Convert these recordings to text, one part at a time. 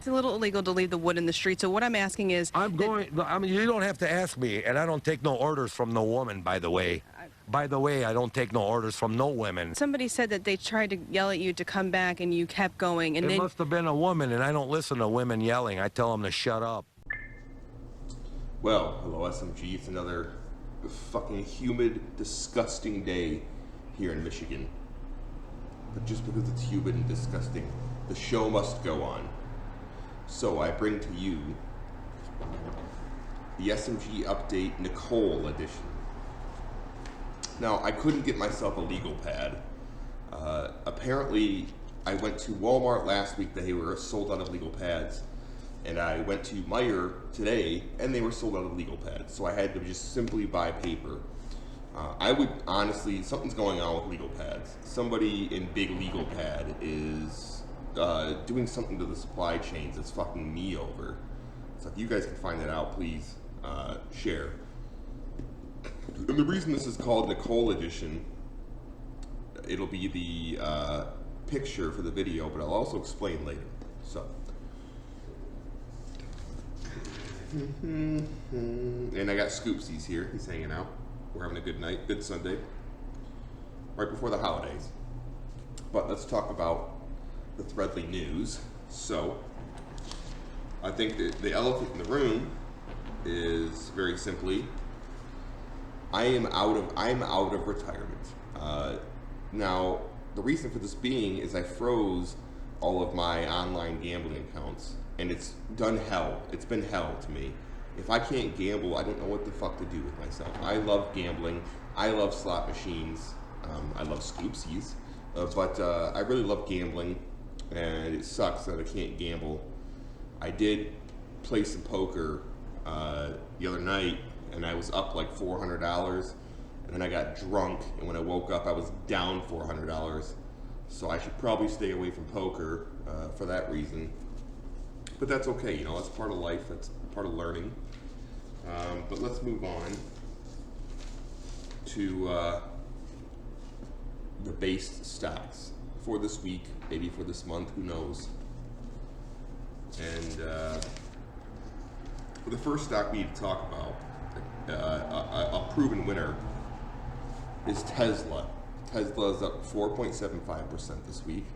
It's a little illegal to leave the wood in the street. So what I'm asking is, I mean, you don't have to ask me, and I don't take no orders from no woman, by the way. By the way, I don't take no orders from no women. somebody said that they tried to yell at you to come back and you kept going. And It then must have been a woman, and I don't listen to women yelling. I tell them to shut up. Well, hello SMG. It's another fucking humid, disgusting day here in Michigan. But just because it's humid and disgusting, the show must go on. So I bring to you the SMG Update Nicole edition. Now, I couldn't get myself a legal pad. Apparently, I went to Walmart last week. They were sold out of legal pads. And I went to Meijer today, and they were sold out of legal pads. So I had to just simply buy paper. I would honestly, something's going on with legal pads. Somebody in big legal pad is doing something to the supply chains that's fucking me over. So if you guys can find that out, please share. And the reason this is called Nicole Edition, it'll be the picture for the video, but I'll also explain later. So. And I got Scoopsies here. He's hanging out. We're having a good night, good Sunday, right before the holidays. But let's talk about the Threadly news. So, I think that the elephant in the room is very simply, I'm out of retirement. Now, the reason for this being is I froze all of my online gambling accounts, and it's done hell. It's been hell to me. If I can't gamble, I don't know what the fuck to do with myself. I love gambling. I love slot machines. I love Scoopsies. But I really love gambling, and it sucks that I can't gamble. I did play some poker the other night, and I was up like $400, and then I got drunk, and when I woke up, I was down $400. So I should probably stay away from poker for that reason. But that's okay, you know, that's part of life, that's part of learning. But let's move on to the base stocks for this week, maybe for this month, who knows. And the first stock we need to talk about, a proven winner, is Tesla. Tesla is up 4.75% this week.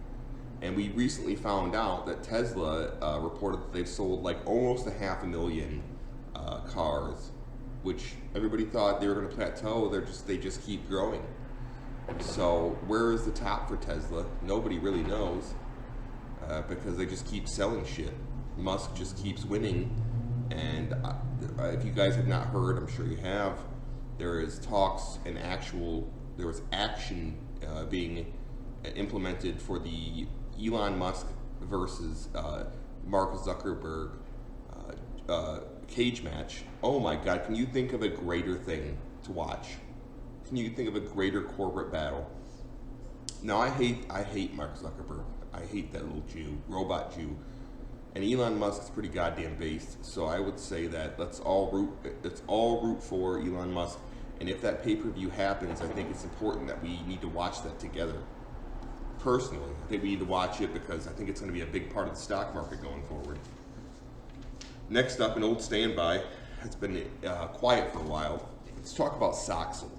And we recently found out that Tesla reported that they've sold like almost 500,000 cars, which everybody thought they were going to plateau. They just keep growing. So where is the top for Tesla? Nobody really knows because they just keep selling shit. Musk just keeps winning. And if you guys have not heard, I'm sure you have, there is talks and there was action being implemented for the Elon Musk versus Mark Zuckerberg cage match. Oh my God, can you think of a greater thing to watch? Can you think of a greater corporate battle? Now I hate Mark Zuckerberg. I hate that little Jew, robot Jew. And Elon Musk is pretty goddamn based. So I would say that let's all root for Elon Musk. And if that pay-per-view happens, I think it's important that we need to watch that together. Personally, I think we need to watch it because I think it's going to be a big part of the stock market going forward. Next up, an old standby. It's been quiet for a while. Let's talk about Soxel.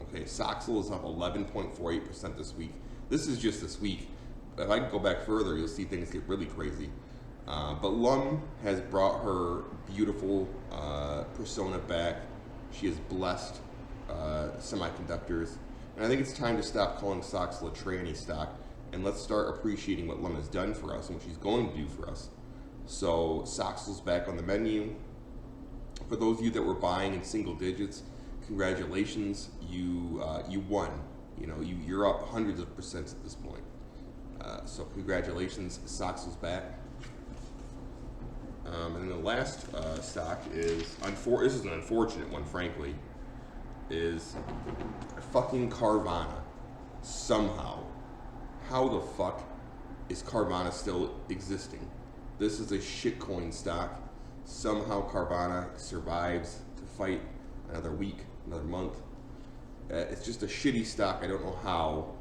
Okay, Soxel is up 11.48% this week. This is just this week. If I can go back further, you'll see things get really crazy. But Lum has brought her beautiful persona back. She has blessed semiconductors. And I think it's time to stop calling Soxel a tranny stock and let's start appreciating what Lum has done for us and what she's going to do for us. So Soxel's back on the menu. For those of you that were buying in single digits, congratulations, you won. You know, you're up hundreds of percents at this point. So congratulations, Soxel's back. And then the last stock is, this is an unfortunate one, frankly, is fucking Carvana. Somehow. How the fuck is Carvana still existing? This is a shitcoin stock. Somehow Carvana survives to fight another week, another month. It's just a shitty stock. I don't know how.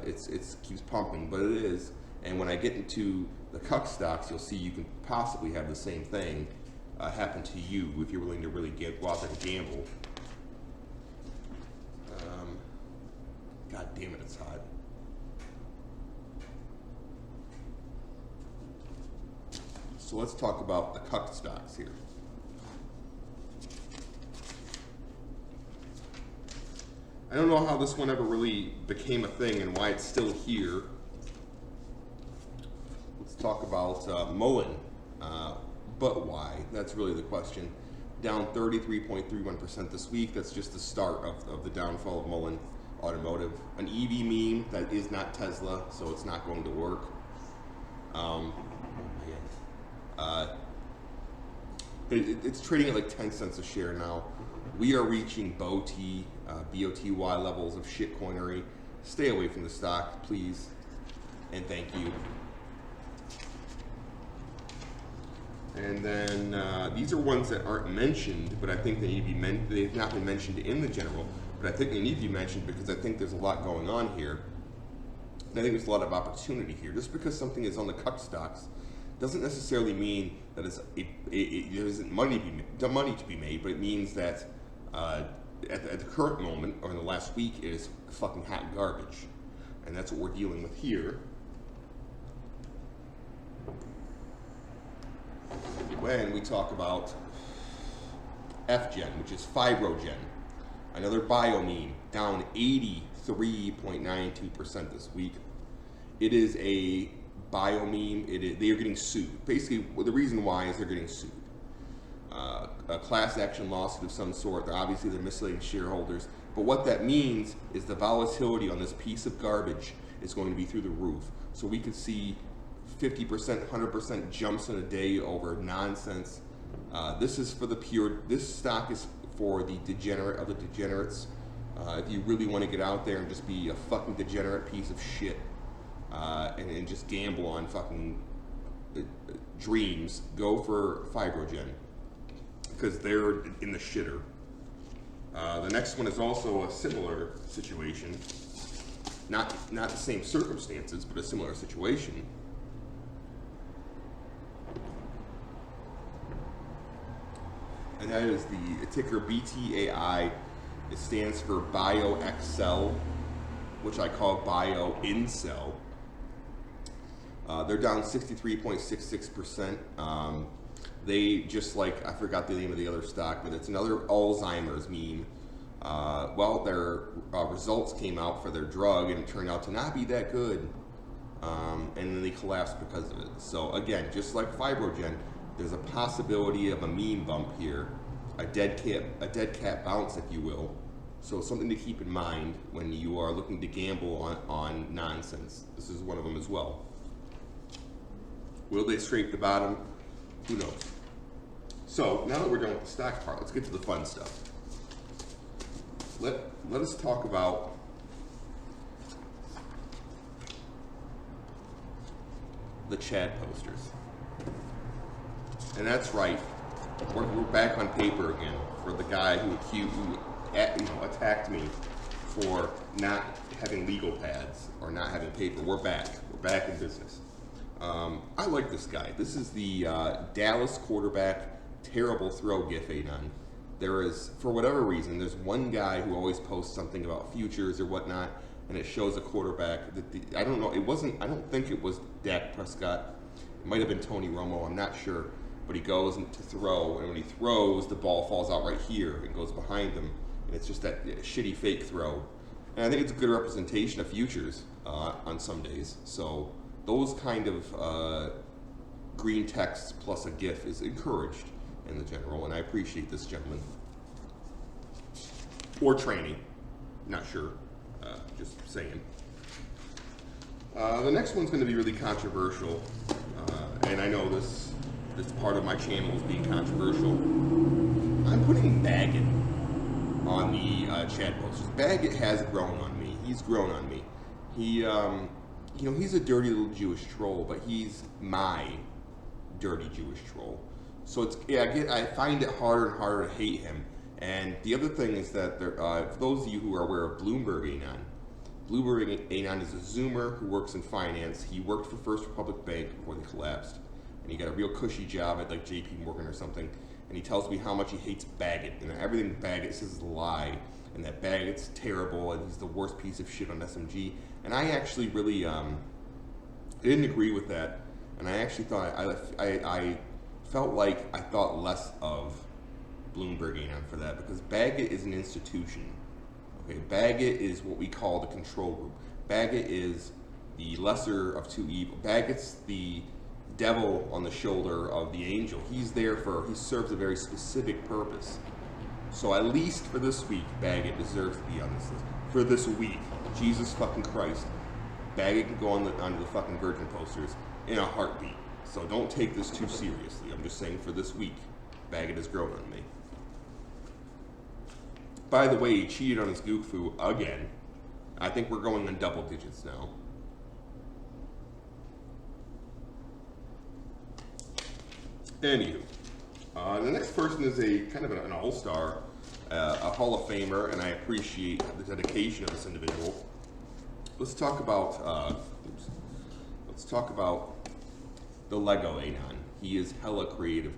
It keeps pumping, but it is. And when I get into the cuck stocks, you'll see you can possibly have the same thing happen to you if you're willing to really go out there and gamble. God damn it, it's hot. So let's talk about the cuck stocks here. I don't know how this one ever really became a thing and why it's still here. Let's talk about Mullen. But why? That's really the question. Down 33.31% this week. That's just the start of the downfall of Mullen Automotive. An EV meme that is not Tesla, so it's not going to work. It's trading at like 10 cents a share now. We are reaching BOTY levels of shitcoinery. Stay away from the stock, please, and thank you. And then these are ones that aren't mentioned, but I think they need to be they've not been mentioned in the general, but I think they need to be mentioned because I think there's a lot going on here. And I think there's a lot of opportunity here. Just because something is on the cuck stocks doesn't necessarily mean that there isn't money to be made, but it means that at the current moment, or in the last week, it is fucking hot garbage. And that's what we're dealing with here. When we talk about FGen, which is Fibrogen, another biomeme, down 83.92% this week. It is a biomeme. They are getting sued. Basically, the reason why is they're getting sued. A class action lawsuit of some sort. Obviously, they're misleading shareholders. But what that means is the volatility on this piece of garbage is going to be through the roof. So we could see 50%, 100% jumps in a day over nonsense. This is for the pure. This stock is for the degenerate of the degenerates. If you really want to get out there and just be a fucking degenerate piece of shit and just gamble on fucking dreams, go for Fibrogen because they're in the shitter. The next one is also a similar situation, not the same circumstances, but a similar situation. And that is the ticker BTAI. It stands for BioXcel, which I call BioIncel. They're down 63.66%. They, just like, I forgot the name of the other stock, but it's another Alzheimer's meme. Well, their results came out for their drug, and it turned out to not be that good. And then they collapsed because of it. So again, just like Fibrogen, there's a possibility of a meme bump here, a dead cat bounce, if you will. So something to keep in mind when you are looking to gamble on nonsense. This is one of them as well. Will they scrape the bottom? Who knows? So now that we're done with the stock part, let's get to the fun stuff. Let us talk about the Chad posters. And that's right, we're back on paper again for the guy who attacked me for not having legal pads or not having paper. We're back in business. I like this guy. This is the Dallas quarterback terrible throw gif Anon. There is, for whatever reason, there's one guy who always posts something about futures or whatnot, and it shows a quarterback that I don't know. I don't think it was Dak Prescott. It might have been Tony Romo. I'm not sure. But he goes to throw, and when he throws, the ball falls out right here and goes behind him, and it's just that shitty fake throw. And I think it's a good representation of futures on some days. So those kind of green text plus a GIF is encouraged in the general, and I appreciate this gentleman. Or training, not sure, just saying. The next one's going to be really controversial, and I know this part of my channel is being controversial. I'm putting Baggett on the Chad posters. Baggett has grown on me. He's grown on me. He, he's a dirty little Jewish troll, but he's my dirty Jewish troll. So I find it harder and harder to hate him. And the other thing is that for those of you who are aware of Bloomberg Anon, Blueberry Anon is a Zoomer who works in finance. He worked for First Republic Bank before they collapsed. And he got a real cushy job at like JP Morgan or something. And he tells me how much he hates Baggett. And everything Baggett says is a lie. And that Baggett's terrible and he's the worst piece of shit on SMG. And I actually really didn't agree with that. And I actually thought, I felt like I thought less of Bloomberg Anon for that. Because Baggett is an institution. Okay, Baggett is what we call the control group. Baggett is the lesser of two evils. Baggett's the devil on the shoulder of the angel. He serves a very specific purpose. So at least for this week, Baggett deserves to be on this list. For this week, Jesus fucking Christ, Baggett can go onto the fucking Virgin posters in a heartbeat. So don't take this too seriously. I'm just saying for this week, Baggett has grown on me. By the way, he cheated on his Goofoo again. I think we're going in double digits now. Anywho, the next person is a kind of an all-star, a Hall of Famer, and I appreciate the dedication of this individual. Let's talk about the Lego Anon. He is hella creative.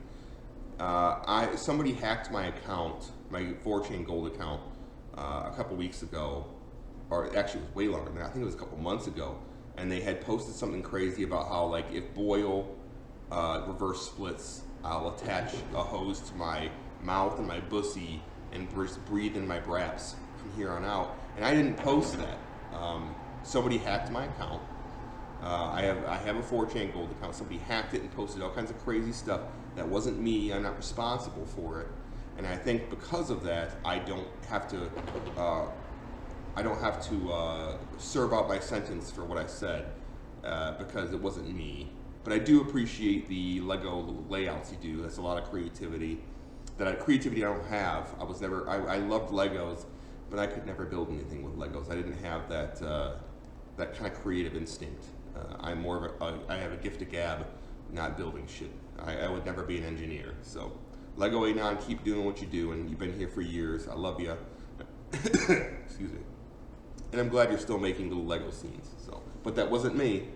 Somebody hacked my account, my 4chain Gold account, a couple weeks ago, or actually it was way longer than that. I think it was a couple months ago, and they had posted something crazy about how like if Boyle reverse splits, I'll attach a hose to my mouth and my bussy and breathe in my braps from here on out. And I didn't post that. Somebody hacked my account. I have a 4chain Gold account. Somebody hacked it and posted all kinds of crazy stuff. That wasn't me. I'm not responsible for it. And I think because of that, I don't have to serve out my sentence for what I said because it wasn't me. But I do appreciate the Lego layouts you do. That's a lot of creativity. Creativity I don't have. I loved Legos, but I could never build anything with Legos. I didn't have that kind of creative instinct. I'm more of I have a gift of gab, not building shit. I would never be an engineer. So, Lego Anon, keep doing what you do, and you've been here for years. I love you. Excuse me. And I'm glad you're still making little Lego scenes. So, but that wasn't me.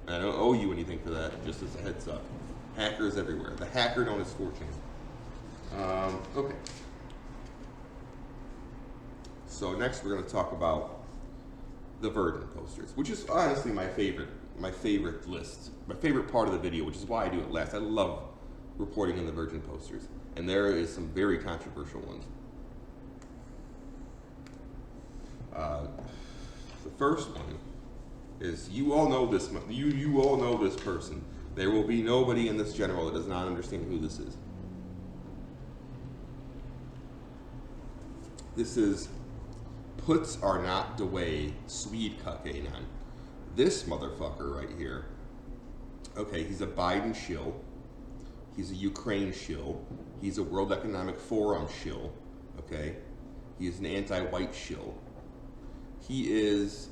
I don't owe you anything for that, just as a heads up. Hackers everywhere. The hacker known as 4chan. Okay. So next we're going to talk about the Virgin posters, which is honestly my favorite list, my favorite part of the video, which is why I do it last. I love reporting on the Virgin posters, and there is some very controversial ones. The first one is you all know this. You all know this person. There will be nobody in this general that does not understand who this is. This is puts are not the way Swede cuck Anon. This motherfucker right here. Okay, he's a Biden shill. He's a Ukraine shill. He's a World Economic Forum shill. Okay, he is an anti-white shill. He is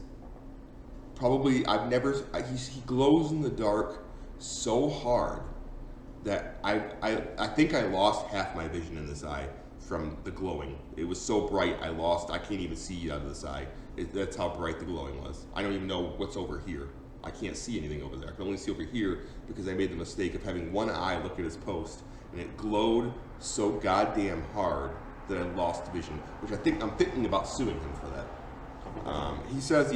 probably, he glows in the dark so hard that I think I lost half my vision in this eye from the glowing. It was so bright, I can't even see out of this eye. That's how bright the glowing was. I don't even know what's over here. I can't see anything over there. I can only see over here because I made the mistake of having one eye look at his post, and it glowed so goddamn hard that I lost vision, which I'm thinking about suing him for that. He says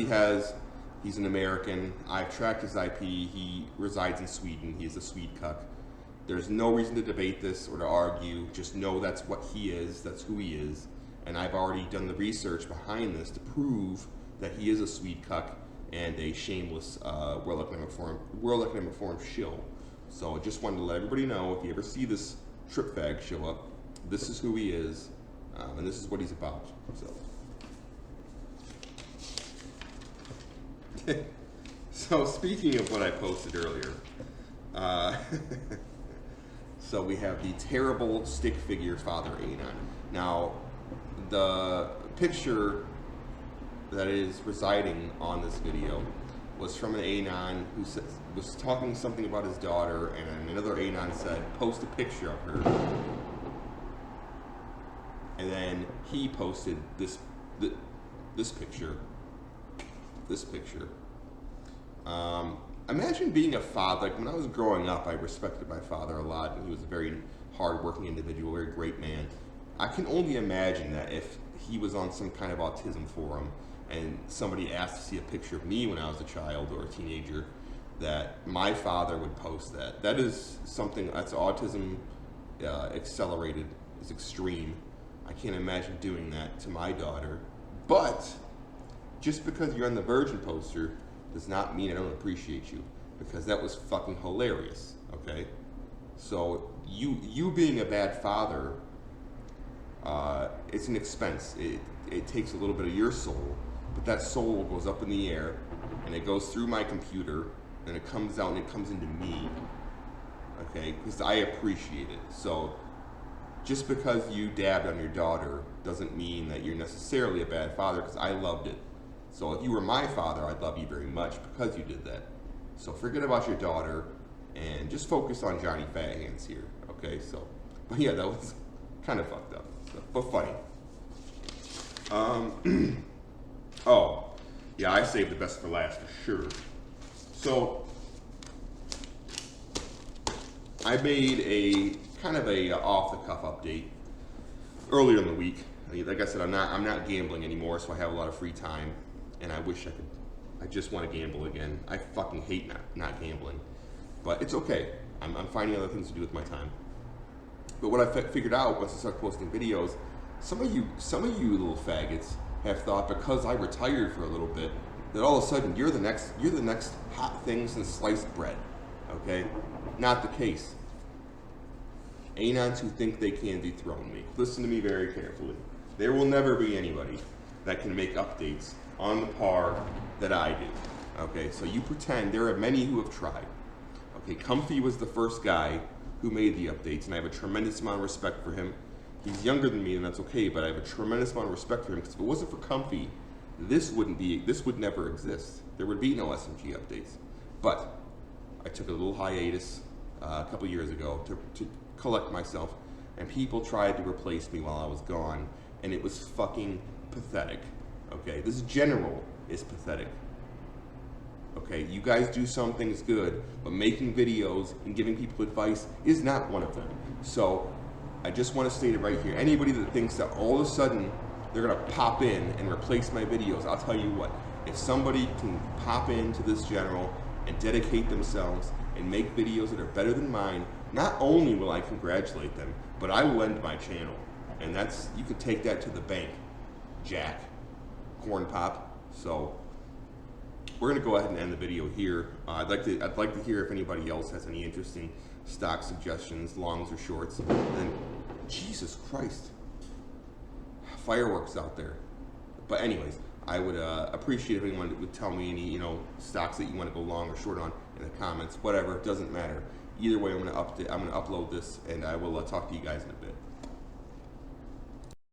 he's an American. I've tracked his IP. He resides in Sweden. He is a Swede cuck. There's no reason to debate this or to argue. Just know that's what he is. That's who he is. And I've already done the research behind this to prove that he is a Swede cuck and a shameless World Economic Forum shill. So I just wanted to let everybody know, if you ever see this trip fag show up, this is who he is, and this is what he's about. So speaking of what I posted earlier, so we have the terrible stick figure Father Anon. Now, the picture that is residing on this video was from an Anon who was talking something about his daughter, and another Anon said, post a picture of her. And then he posted this picture. this picture. Imagine being a father. Like when I was growing up, I respected my father a lot, and he was a very hard-working individual, very great man. I can only imagine that if he was on some kind of autism forum and somebody asked to see a picture of me when I was a child or a teenager, that my father would post that. That is something that's autism accelerated, is extreme. I can't imagine doing that to my daughter. But just because you're on the Virgin poster does not mean I don't appreciate you, because that was fucking hilarious, okay? So you being a bad father, it's an expense. It takes a little bit of your soul, but that soul goes up in the air and it goes through my computer and it comes out and it comes into me, okay? Because I appreciate it. So just because you dabbed on your daughter doesn't mean that you're necessarily a bad father, because I loved it. So if you were my father, I'd love you very much because you did that. So forget about your daughter and just focus on Johnny Fat Hands here, okay? So, but yeah, that was kind of fucked up, but funny. Oh, yeah, I saved the best for last for sure. So, I made a kind of a off-the-cuff update earlier in the week. Like I said, I'm not gambling anymore, so I have a lot of free time, and I wish I could. I just want to gamble again. I fucking hate not gambling, but it's okay. I'm finding other things to do with my time. But what I figured out once I started posting videos, some of you little faggots have thought because I retired for a little bit that all of a sudden you're the next hot thing since sliced bread. Okay, not the case. Anons who think they can dethrone me. Listen to me very carefully. There will never be anybody that can make updates on the par that I do. Okay, so you pretend. There are many who have tried. Okay, Comfy was the first guy who made the updates, and I have a tremendous amount of respect for him. He's younger than me, and that's okay, but I have a tremendous amount of respect for him, because if it wasn't for Comfy, this would never exist. There would be no SMG updates. But I took a little hiatus a couple years ago to collect myself, and people tried to replace me while I was gone, and it was fucking pathetic. Okay, this general is pathetic. Okay, you guys do some things good, but making videos and giving people advice is not one of them. So I just want to state it right here. Anybody that thinks that all of a sudden they're gonna pop in and replace my videos, I'll tell you what, if somebody can pop into this general and dedicate themselves and make videos that are better than mine, not only will I congratulate them, but I will end my channel. And that's, you can take that to the bank, Jack, Corn Pop. So we're gonna go ahead and end the video here. I'd like to hear if anybody else has any interesting stock suggestions, longs or shorts. And Jesus Christ, fireworks out there. But anyways, I would appreciate if anyone would tell me any stocks that you want to go long or short on in the comments. Whatever, it doesn't matter. Either way, I'm gonna upload this, and I will talk to you guys in a bit.